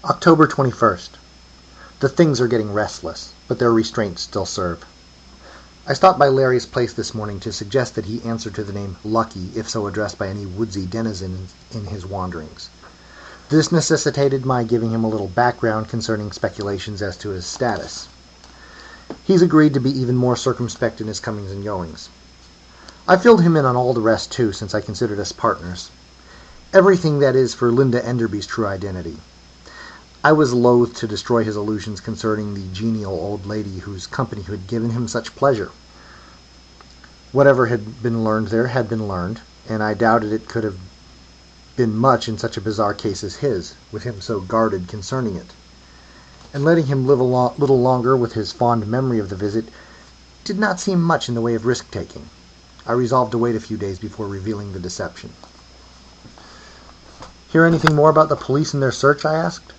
October 21st. The things are getting restless, but their restraints still serve. I stopped by Larry's place this morning to suggest that he answer to the name Lucky if so addressed by any woodsy denizen in his wanderings. This necessitated my giving him a little background concerning speculations as to his status. He's agreed to be even more circumspect in his comings and goings. I filled him in on all the rest, too, since I considered us partners. Everything, that is, for Linda Enderby's true identity. I was loath to destroy his illusions concerning the genial old lady whose company had given him such pleasure. Whatever had been learned there had been learned, and I doubted it could have been much in such a bizarre case as his, with him so guarded concerning it. And letting him live a little longer with his fond memory of the visit did not seem much in the way of risk-taking. I resolved to wait a few days before revealing the deception. "Hear anything more about the police and their search?" I asked.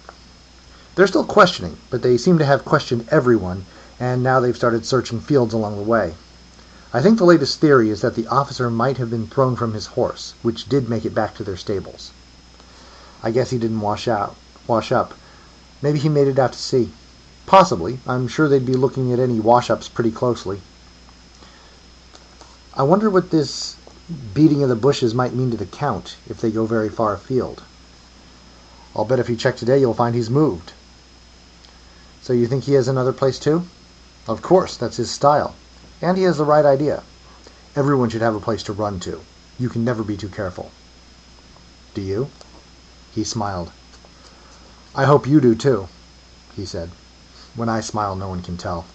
"They're still questioning, but they seem to have questioned everyone, and now they've started searching fields along the way. I think the latest theory is that the officer might have been thrown from his horse, which did make it back to their stables. I guess he didn't wash up. Maybe he made it out to sea. Possibly. I'm sure they'd be looking at any wash-ups pretty closely. I wonder what this beating of the bushes might mean to the Count if they go very far afield. I'll bet if you check today you'll find he's moved." "So you think he has another place too?" "Of course, that's his style. And he has the right idea. Everyone should have a place to run to. You can never be too careful." "Do you?" He smiled. "I hope you do too," he said. When I smile, no one can tell.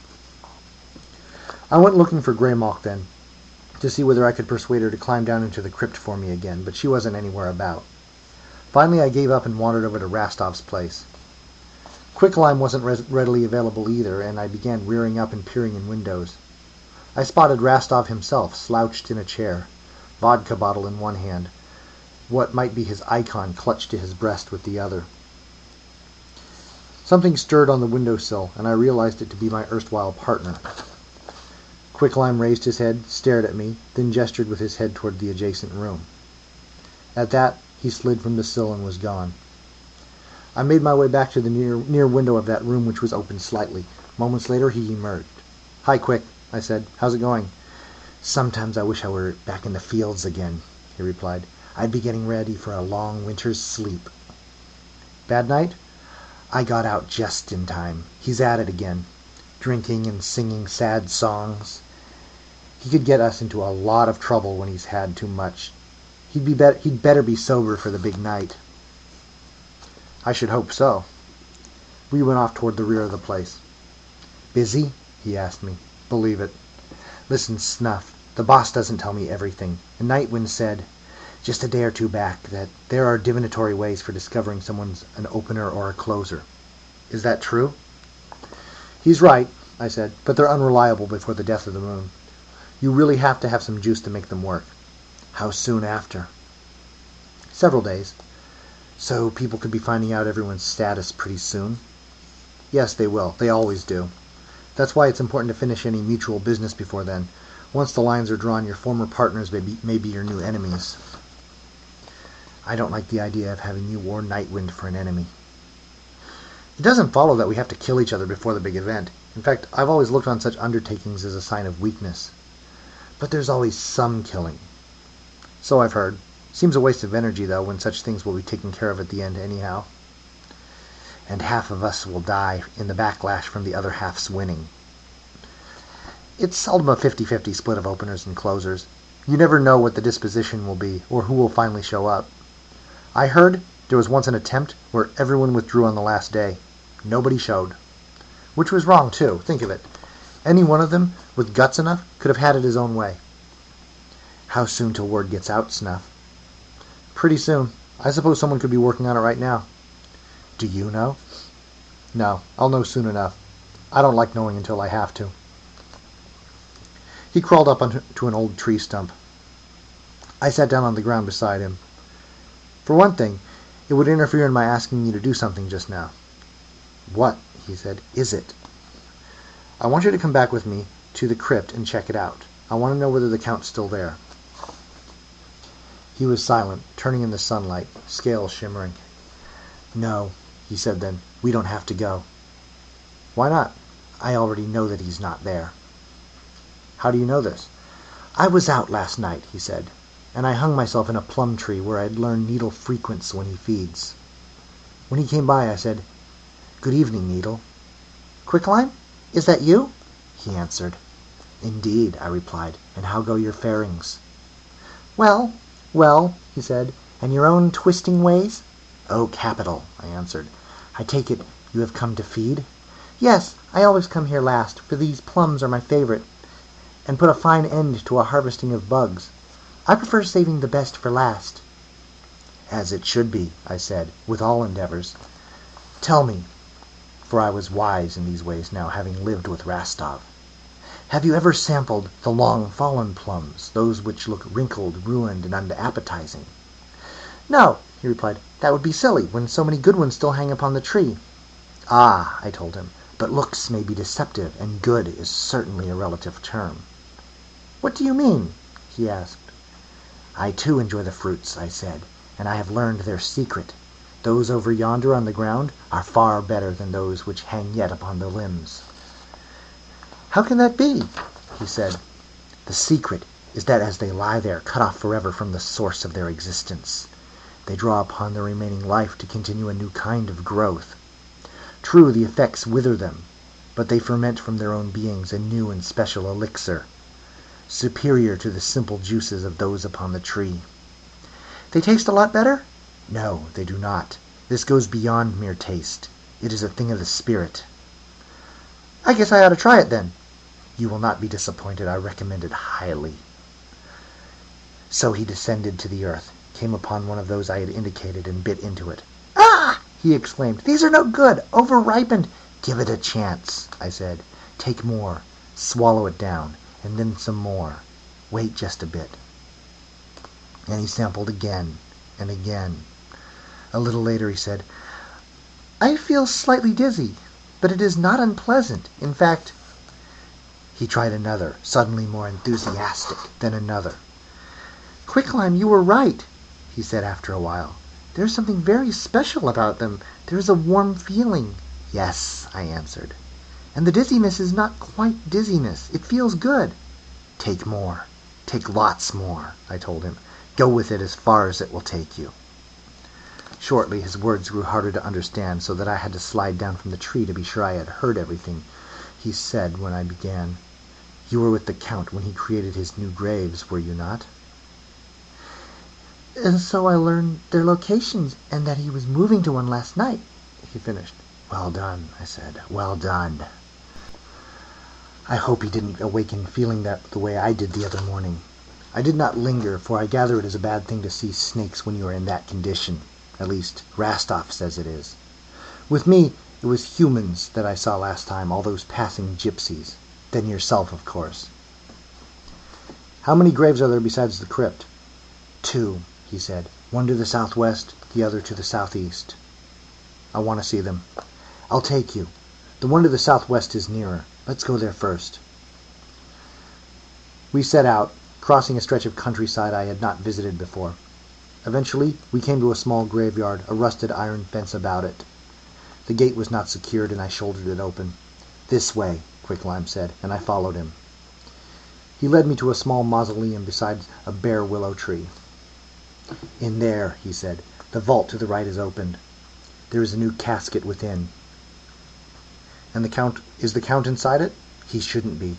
I went looking for Greymalk then, to see whether I could persuade her to climb down into the crypt for me again, but she wasn't anywhere about. Finally, I gave up and wandered over to Rastov's place. Quicklime wasn't readily available either, and I began rearing up and peering in windows. I spotted Rastov himself, slouched in a chair, vodka bottle in one hand, what might be his icon clutched to his breast with the other. Something stirred on the windowsill, and I realized it to be my erstwhile partner. Quicklime raised his head, stared at me, then gestured with his head toward the adjacent room. At that, he slid from the sill and was gone. I made my way back to the near window of that room, which was open slightly. Moments later, he emerged. "Hi, Quick," I said. "How's it going?" "Sometimes I wish I were back in the fields again," he replied. "I'd be getting ready for a long winter's sleep." "Bad night?" "I got out just in time. He's at it again, drinking and singing sad songs. He could get us into a lot of trouble when he's had too much. He'd better be sober for the big night." "I should hope so." We went off toward the rear of the place. "Busy?" he asked me. "Believe it. Listen, Snuff, the boss doesn't tell me everything, and Nightwind said, just a day or two back, that there are divinatory ways for discovering someone's an opener or a closer. Is that true?" "He's right," I said, "but they're unreliable before the death of the moon. You really have to have some juice to make them work." "How soon after?" "Several days." "So people could be finding out everyone's status pretty soon?" "Yes, they will. They always do. That's why it's important to finish any mutual business before then. Once the lines are drawn, your former partners may be your new enemies." "I don't like the idea of having you or Nightwind for an enemy." "It doesn't follow that we have to kill each other before the big event. In fact, I've always looked on such undertakings as a sign of weakness." "But there's always some killing." "So I've heard. Seems a waste of energy, though, when such things will be taken care of at the end anyhow." "And half of us will die in the backlash from the other half's winning." "It's seldom a 50-50 split of openers and closers. You never know what the disposition will be, or who will finally show up. I heard there was once an attempt where everyone withdrew on the last day. Nobody showed. Which was wrong, too. Think of it. Any one of them, with guts enough, could have had it his own way." "How soon till word gets out, Snuff?" "Pretty soon. I suppose someone could be working on it right now." "Do you know?" "No. I'll know soon enough. I don't like knowing until I have to." He crawled up onto an old tree stump. I sat down on the ground beside him. "For one thing, it would interfere in my asking you to do something just now." "What," he said, "is it?" "I want you to come back with me to the crypt and check it out. I want to know whether the Count's still there." He was silent, turning in the sunlight, scales shimmering. "No, he said then. "We don't have to go." "Why not?" "I already know that he's not there." "How do you know this?" "I was out last night," he said, "and I hung myself in a plum tree where I'd learned Needle frequents when he feeds. When he came by I said, 'Good evening, Needle.' 'Quicklime, is that you?' he answered. 'Indeed,' I replied, 'and how go your farings?' 'Well, well,' he said, 'and your own twisting ways?' 'Oh, capital,' I answered. 'I take it you have come to feed?' 'Yes, I always come here last, for these plums are my favorite, and put a fine end to a harvesting of bugs. I prefer saving the best for last.' 'As it should be,' I said, 'with all endeavors. Tell me,' for I was wise in these ways now, having lived with Rastov, 'have you ever sampled the long fallen plums, those which look wrinkled, ruined, and unappetizing?' 'No,' he replied, 'that would be silly, when so many good ones still hang upon the tree.' 'Ah,' I told him, 'but looks may be deceptive, and good is certainly a relative term.' 'What do you mean?' he asked. 'I too enjoy the fruits,' I said, 'and I have learned their secret. Those over yonder on the ground are far better than those which hang yet upon the limbs.' 'How can that be?' he said. 'The secret is that as they lie there, cut off forever from the source of their existence, they draw upon their remaining life to continue a new kind of growth. True, the effects wither them, but they ferment from their own beings a new and special elixir, superior to the simple juices of those upon the tree.' 'They taste a lot better?' 'No, they do not. This goes beyond mere taste. It is a thing of the spirit.' 'I guess I ought to try it then.' 'You will not be disappointed. I recommend it highly.' So he descended to the earth, came upon one of those I had indicated, and bit into it. 'Ah!' he exclaimed. 'These are no good. Over-ripened.' 'Give it a chance,' I said. 'Take more. Swallow it down, and then some more. Wait just a bit.' And he sampled again and again. A little later he said, 'I feel slightly dizzy, but it is not unpleasant. In fact—' He tried another, suddenly more enthusiastic, then another. 'Quicklime, you were right,' he said after a while. 'There is something very special about them. There is a warm feeling.' 'Yes,' I answered. 'And the dizziness is not quite dizziness. It feels good.' 'Take more. Take lots more,' I told him. 'Go with it as far as it will take you.' Shortly his words grew harder to understand, so that I had to slide down from the tree to be sure I had heard everything he said when I began. 'You were with the Count when he created his new graves, were you not?' 'And so I learned their locations, and that he was moving to one last night,' he finished. 'Well done,' I said. 'Well done.' I hope he didn't awaken feeling that the way I did the other morning. I did not linger, for I gather it is a bad thing to see snakes when you are in that condition. At least, Rastov says it is. With me, it was humans that I saw last time, all those passing gypsies. Then yourself, of course. 'How many graves are there besides the crypt?' 'Two,' he said. 'One to the southwest, the other to the southeast.' 'I want to see them.' 'I'll take you. The one to the southwest is nearer. Let's go there first.' We set out, crossing a stretch of countryside I had not visited before. Eventually we came to a small graveyard, a rusted iron fence about it. The gate was not secured, and I shouldered it open. 'This way,' Quicklime said, and I followed him. He led me to a small mausoleum beside a bare willow tree. 'In there,' he said, 'the vault to the right is opened. There is a new casket within.' 'And is the Count inside it?' 'He shouldn't be.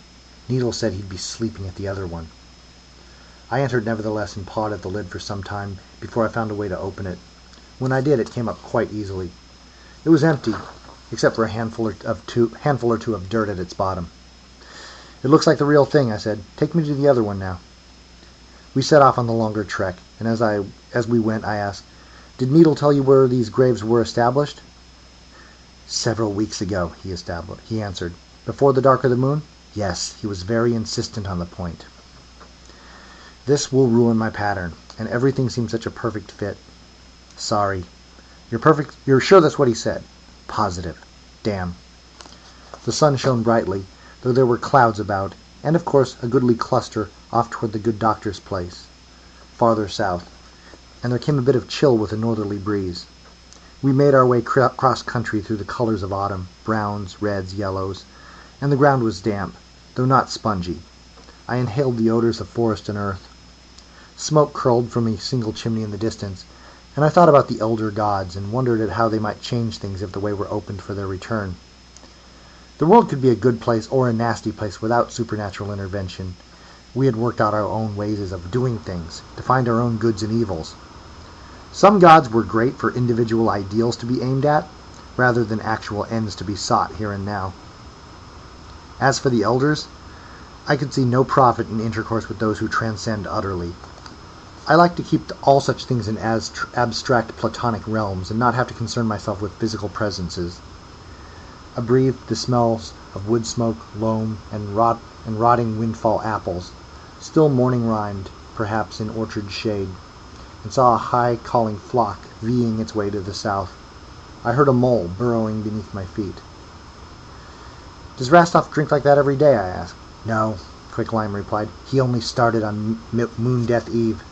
Needle said he'd be sleeping at the other one.' I entered nevertheless, and pawed at the lid for some time before I found a way to open it. When I did, it came up quite easily. It was empty, except for a handful or two of dirt at its bottom. 'It looks like the real thing,' I said. 'Take me to the other one now.' We set off on the longer trek, and as we went I asked, 'Did Needle tell you where these graves were established?' 'Several weeks ago,' he answered. 'Before the dark of the moon?' 'Yes, he was very insistent on the point.' This will ruin my pattern, and everything seems such a perfect fit. 'Sorry.' 'You're sure that's what he said?' 'Positive.' 'Damn.' The sun shone brightly, though there were clouds about, and of course a goodly cluster off toward the good doctor's place, farther south, and there came a bit of chill with a northerly breeze. We made our way cross-country through the colors of autumn, browns, reds, yellows, and the ground was damp, though not spongy. I inhaled the odors of forest and earth. Smoke curled from a single chimney in the distance, and I thought about the elder gods and wondered at how they might change things if the way were opened for their return. The world could be a good place or a nasty place without supernatural intervention. We had worked out our own ways of doing things, to find our own goods and evils. Some gods were great for individual ideals to be aimed at, rather than actual ends to be sought here and now. As for the elders, I could see no profit in intercourse with those who transcend utterly. I like to keep all such things in abstract platonic realms and not have to concern myself with physical presences. I breathed the smells of wood smoke, loam, and rotting windfall apples, still morning-rimed, perhaps in orchard shade, and saw a high-calling flock veeing its way to the south. I heard a mole burrowing beneath my feet. "Does Rastov drink like that every day?" I asked. "No," Quicklime replied. "He only started on Moon Death Eve."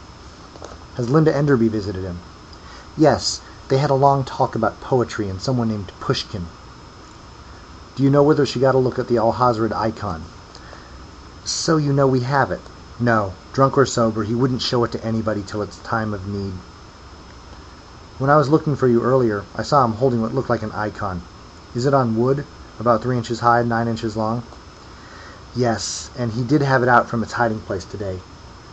"Has Linda Enderby visited him?" "Yes, they had a long talk about poetry and someone named Pushkin." "Do you know whether she got a look at the Al-Hazred icon?" "So you know we have it." "No, drunk or sober, he wouldn't show it to anybody till its time of need." "When I was looking for you earlier, I saw him holding what looked like an icon. Is it on wood, about 3 inches high and 9 inches long?" "Yes, and he did have it out from its hiding place today.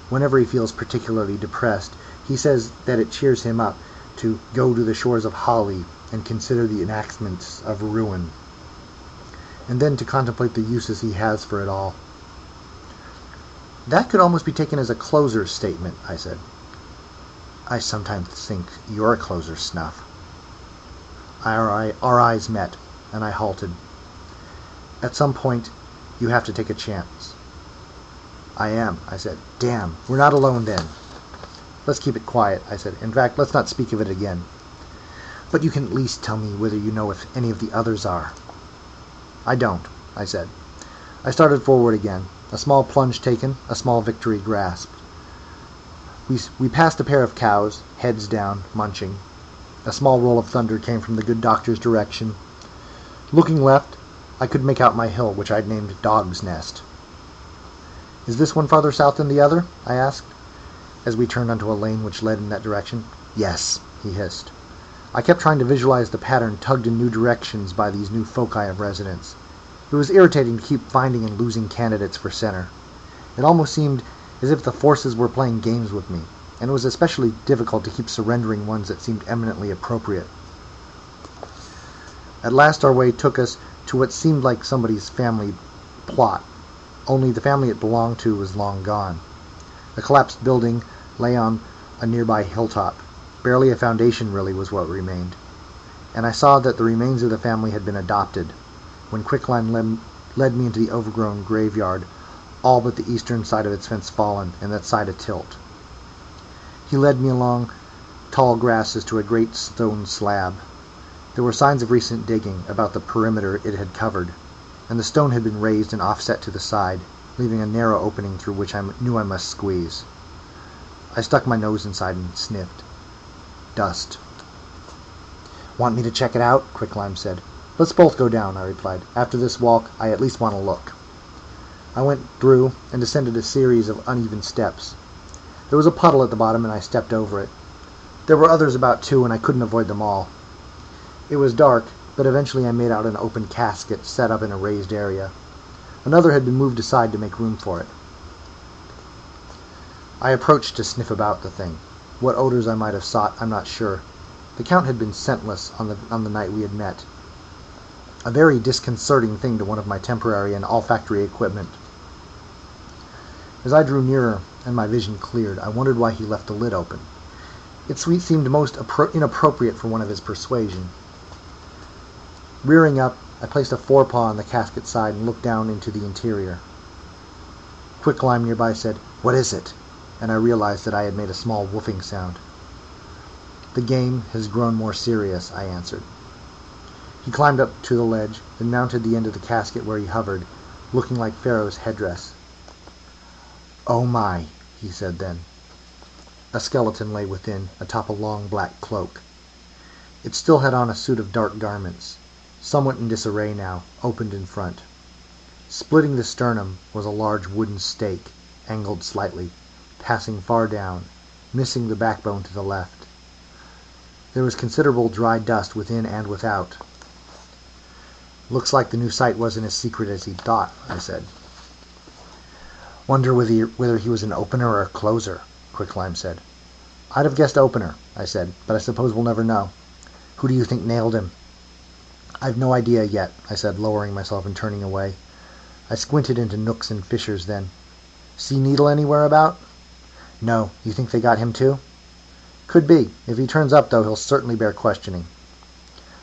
Whenever he feels particularly depressed, he says that it cheers him up to go to the shores of Hali and consider the enactments of ruin, and then to contemplate the uses he has for it all." "That could almost be taken as a closer's statement," I said. "I sometimes think you're a closer, Snuff." Our eyes met, and I halted. "At some point, you have to take a chance." "I am," I said. "Damn, we're not alone then." "Let's keep it quiet," I said. "In fact, let's not speak of it again." "But you can at least tell me whether you know if any of the others are." "I don't," I said. I started forward again. A small plunge taken, a small victory grasped. We passed a pair of cows, heads down, munching. A small roll of thunder came from the good doctor's direction. Looking left, I could make out my hill, which I'd named Dog's Nest. "Is this one farther south than the other?" I asked, as we turned onto a lane which led in that direction. "Yes," he hissed. I kept trying to visualize the pattern tugged in new directions by these new foci of residence. It was irritating to keep finding and losing candidates for center. It almost seemed as if the forces were playing games with me, and it was especially difficult to keep surrendering ones that seemed eminently appropriate. At last our way took us to what seemed like somebody's family plot, only the family it belonged to was long gone. A collapsed building lay on a nearby hilltop. Barely a foundation, really, was what remained. And I saw that the remains of the family had been adopted, when Quicklime led me into the overgrown graveyard, all but the eastern side of its fence fallen, and that side atilt. He led me along tall grasses to a great stone slab. There were signs of recent digging about the perimeter it had covered, and the stone had been raised and offset to the side, leaving a narrow opening through which I knew I must squeeze. I stuck my nose inside and sniffed. Dust. "Want me to check it out?" Quicklime said. "Let's both go down," I replied. "After this walk, I at least want to look." I went through and descended a series of uneven steps. There was a puddle at the bottom, and I stepped over it. There were others about too, and I couldn't avoid them all. It was dark, but eventually I made out an open casket set up in a raised area. Another had been moved aside to make room for it. I approached to sniff about the thing. What odors I might have sought, I'm not sure. The Count had been scentless on the night we had met. A very disconcerting thing to one of my temporary and olfactory equipment. As I drew nearer and my vision cleared, I wondered why he left the lid open. It seemed most inappropriate for one of his persuasion. Rearing up, I placed a forepaw on the casket side and looked down into the interior. Quicklime nearby said, "What is it?" and I realized that I had made a small woofing sound. "The game has grown more serious," I answered. He climbed up to the ledge, then mounted the end of the casket where he hovered, looking like Pharaoh's headdress. "Oh my," he said then. A skeleton lay within, atop a long black cloak. It still had on a suit of dark garments, somewhat in disarray now, opened in front. Splitting the sternum was a large wooden stake, angled slightly, passing far down, missing the backbone to the left. There was considerable dry dust within and without. "Looks like the new site wasn't as secret as he'd thought," I said. "Wonder whether he was an opener or a closer," Quicklime said. "I'd have guessed opener," I said, "but I suppose we'll never know. Who do you think nailed him?" "I've no idea yet," I said, lowering myself and turning away. I squinted into nooks and fissures then. "See Needle anywhere about?" "No. You think they got him too?" "Could be. If he turns up, though, he'll certainly bear questioning."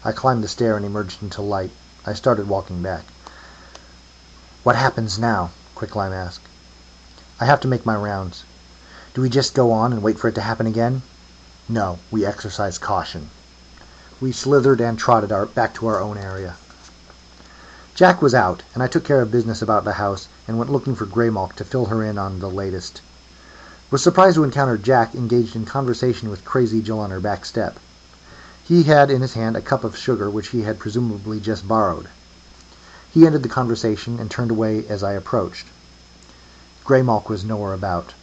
I climbed the stair and emerged into light. I started walking back. "What happens now?" Quicklime asked. "I have to make my rounds." "Do we just go on and wait for it to happen again?" "No. We exercise caution." We slithered and trotted back to our own area. Jack was out, and I took care of business about the house and went looking for Greymalk to fill her in on the latest. Was surprised to encounter Jack engaged in conversation with Crazy Jill on her back step. He had in his hand a cup of sugar which he had presumably just borrowed. He ended the conversation and turned away as I approached. Greymalk was nowhere about.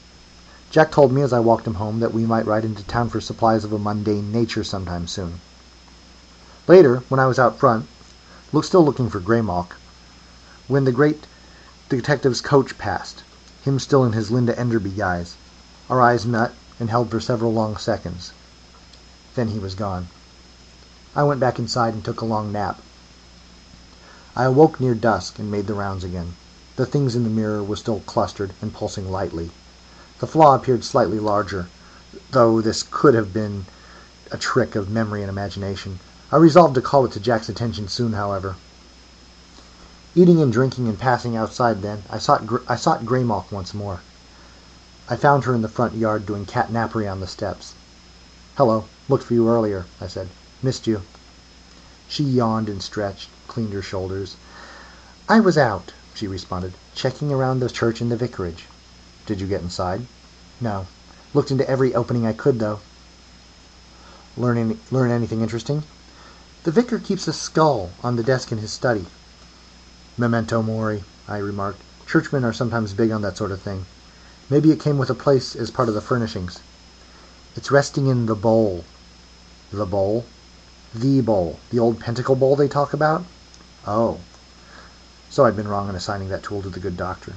Jack told me as I walked him home that we might ride into town for supplies of a mundane nature sometime soon. Later, when I was out front, still looking for Greymalk, when the great detective's coach passed, him still in his Linda Enderby guise, our eyes met and held for several long seconds. Then he was gone. I went back inside and took a long nap. I awoke near dusk and made the rounds again. The things in the mirror were still clustered and pulsing lightly. The flaw appeared slightly larger, though this could have been a trick of memory and imagination. I resolved to call it to Jack's attention soon, however. Eating and drinking and passing outside then, I sought Greymalk once more. I found her in the front yard doing catnappery on the steps. "Hello. Looked for you earlier," I said. "Missed you." She yawned and stretched, cleaned her shoulders. "I was out," she responded, "checking around the church and the vicarage." "Did you get inside?" "No. Looked into every opening I could, though." Learn anything interesting?" "The vicar keeps a skull on the desk in his study." "Memento mori," I remarked. "Churchmen are sometimes big on that sort of thing. Maybe it came with a place as part of the furnishings." "It's resting in the bowl." "The bowl?" "The bowl. The old pentacle bowl they talk about." "Oh." So I'd been wrong in assigning that tool to the good doctor.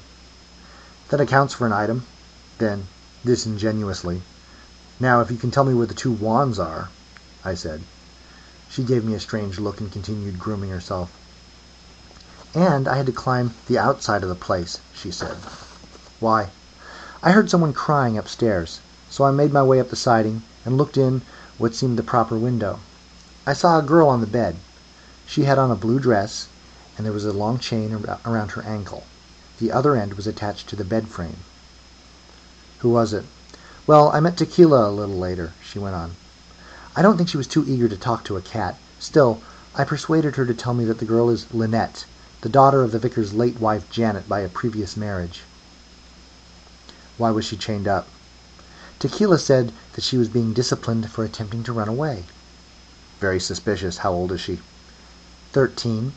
"That accounts for an item." Then, disingenuously, "Now, if you can tell me where the two wands are," I said. She gave me a strange look and continued grooming herself. "And I had to climb the outside of the place," she said. "Why?" "I heard someone crying upstairs, so I made my way up the siding and looked in what seemed the proper window. I saw a girl on the bed. She had on a blue dress, and there was a long chain around her ankle. The other end was attached to the bed frame." "Who was it?" "Well, I met Tequila a little later," she went on. "I don't think she was too eager to talk to a cat. Still, I persuaded her to tell me that the girl is Lynette, the daughter of the vicar's late wife Janet by a previous marriage." "Why was she chained up?" "Tequila said that she was being disciplined for attempting to run away." "Very suspicious. How old is she?" 13.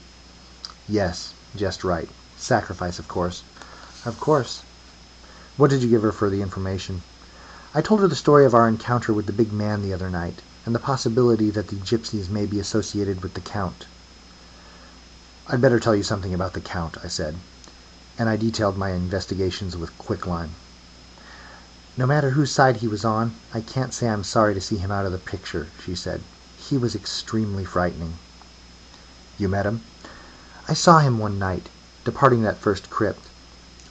"Yes, just right. Sacrifice, of course." "Of course." "What did you give her for the information?" "I told her the story of our encounter with the big man the other night, and the possibility that the gypsies may be associated with the Count." "I'd better tell you something about the Count," I said, and I detailed my investigations with Quicklime. "No matter whose side he was on, I can't say I'm sorry to see him out of the picture," she said. "He was extremely frightening." "You met him?" "I saw him one night, departing that first crypt.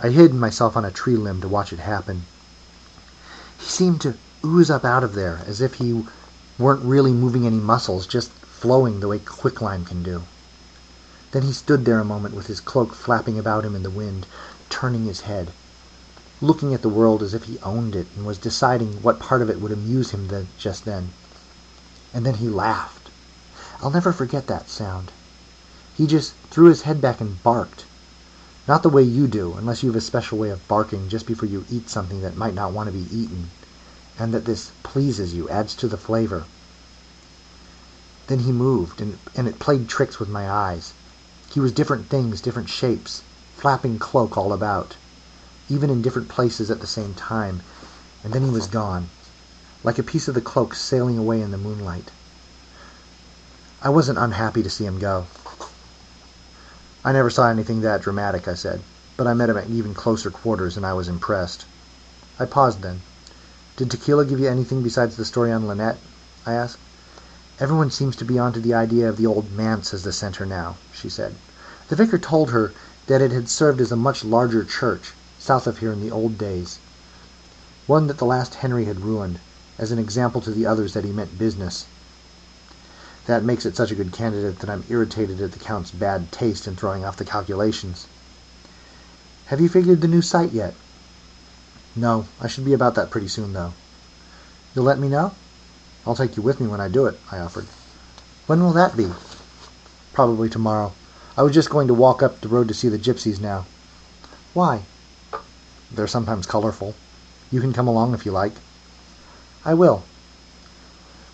I hid myself on a tree limb to watch it happen. He seemed to ooze up out of there, as if he weren't really moving any muscles, just flowing the way Quicklime can do. Then he stood there a moment with his cloak flapping about him in the wind, turning his head, looking at the world as if he owned it and was deciding what part of it would amuse him just then. And then he laughed. I'll never forget that sound. He just threw his head back and barked. Not the way you do, unless you have a special way of barking just before you eat something that might not want to be eaten, and that this pleases you, adds to the flavor. Then he moved, and it played tricks with my eyes. He was different things, different shapes, flapping cloak all about, even in different places at the same time, and then he was gone, like a piece of the cloak sailing away in the moonlight. I wasn't unhappy to see him go. I never saw anything that dramatic, I said, but I met him at even closer quarters, and I was impressed. I paused then. Did Tequila give you anything besides the story on Lynette? I asked. Everyone seems to be onto the idea of the old manse as the center now, she said. The vicar told her that it had served as a much larger church, south of here in the old days. One that the last Henry had ruined, as an example to the others that he meant business. That makes it such a good candidate that I'm irritated at the Count's bad taste in throwing off the calculations. Have you figured the new site yet? No, I should be about that pretty soon, though. You'll let me know? I'll take you with me when I do it, I offered. When will that be? Probably tomorrow. I was just going to walk up the road to see the gypsies now. Why? They're sometimes colorful. You can come along if you like. I will.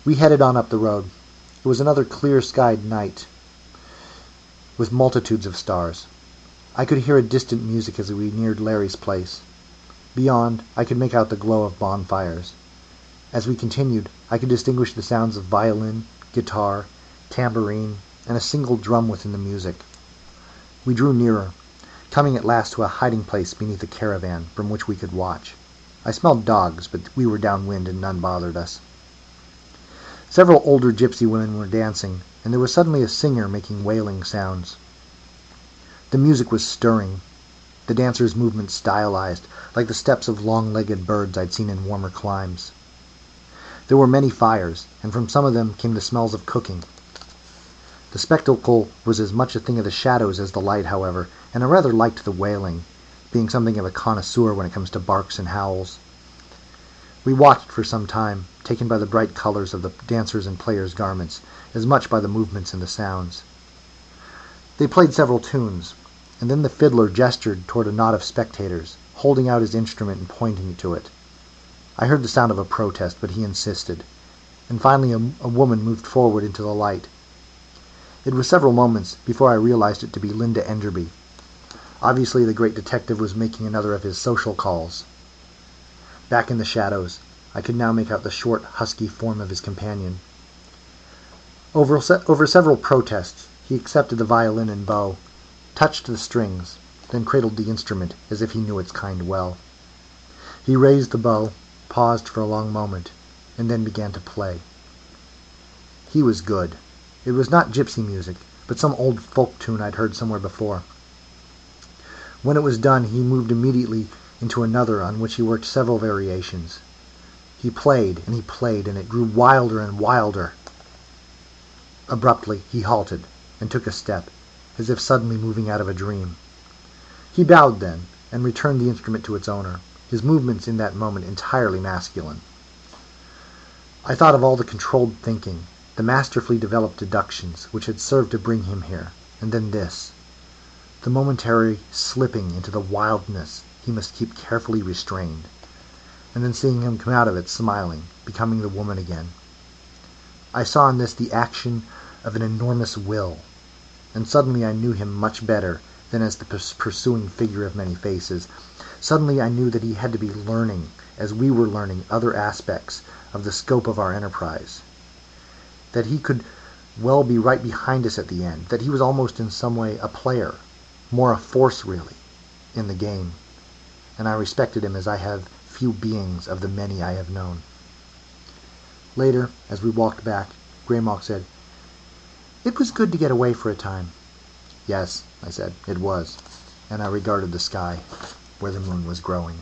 We headed on up the road. It was another clear-skied night, with multitudes of stars. I could hear a distant music as we neared Larry's place. Beyond, I could make out the glow of bonfires. As we continued, I could distinguish the sounds of violin, guitar, tambourine, and a single drum within the music. We drew nearer, coming at last to a hiding place beneath a caravan from which we could watch. I smelled dogs, but we were downwind and none bothered us. Several older gypsy women were dancing, and there was suddenly a singer making wailing sounds. The music was stirring, the dancers' movements stylized, like the steps of long-legged birds I'd seen in warmer climes. There were many fires, and from some of them came the smells of cooking. The spectacle was as much a thing of the shadows as the light, however, and I rather liked the wailing, being something of a connoisseur when it comes to barks and howls. We watched for some time, taken by the bright colors of the dancers' and players' garments, as much by the movements and the sounds. They played several tunes, and then the fiddler gestured toward a knot of spectators, holding out his instrument and pointing to it. I heard the sound of a protest, but he insisted, and finally a woman moved forward into the light. It was several moments before I realized it to be Linda Enderby. Obviously the great detective was making another of his social calls. Back in the shadows, I could now make out the short, husky form of his companion. Over several protests, he accepted the violin and bow, touched the strings, then cradled the instrument as if he knew its kind well. He raised the bow, paused for a long moment, and then began to play. He was good. It was not gypsy music, but some old folk tune I'd heard somewhere before. When it was done, he moved immediately into another on which he worked several variations. He played, and it grew wilder and wilder. Abruptly, he halted, and took a step, as if suddenly moving out of a dream. He bowed then, and returned the instrument to its owner, his movements in that moment entirely masculine. I thought of all the controlled thinking, the masterfully developed deductions which had served to bring him here, and then this, the momentary slipping into the wildness he must keep carefully restrained, and then seeing him come out of it smiling, becoming the woman again. I saw in this the action of an enormous will, and suddenly I knew him much better than as the pursuing figure of many faces. Suddenly I knew that he had to be learning, as we were learning, other aspects of the scope of our enterprise. That he could well be right behind us at the end, that he was almost in some way a player, more a force really, in the game. And I respected him as I have few beings of the many I have known. Later, as we walked back, Greymalk said, "It was good to get away for a time." "Yes," I said, "it was," and I regarded the sky, where the moon was growing.